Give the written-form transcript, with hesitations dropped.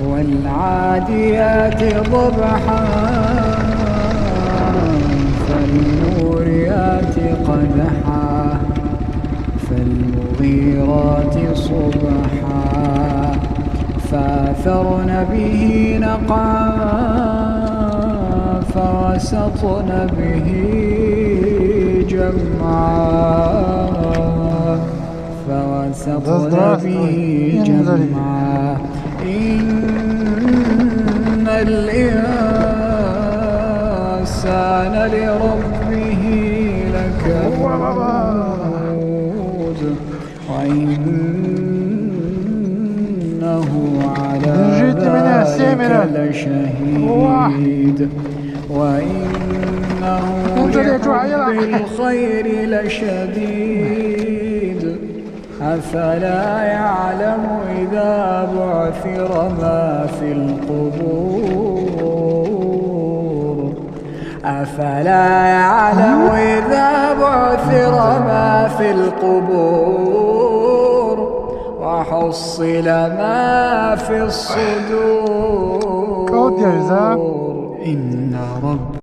والعاديات ضبحا فالموريات قدحا فالمغيرات صبحا فأثرن به نقعا فوسطن به جمعا إن الإنسان لربه لكنود وإنه على ذلك لشهيد وإنه لحب الخير لشديد أفلا يعلم إذا بعثر ما في القبور أفلا يعلم إذا بعثر ما في القبور وحصل ما في الصدور إن رب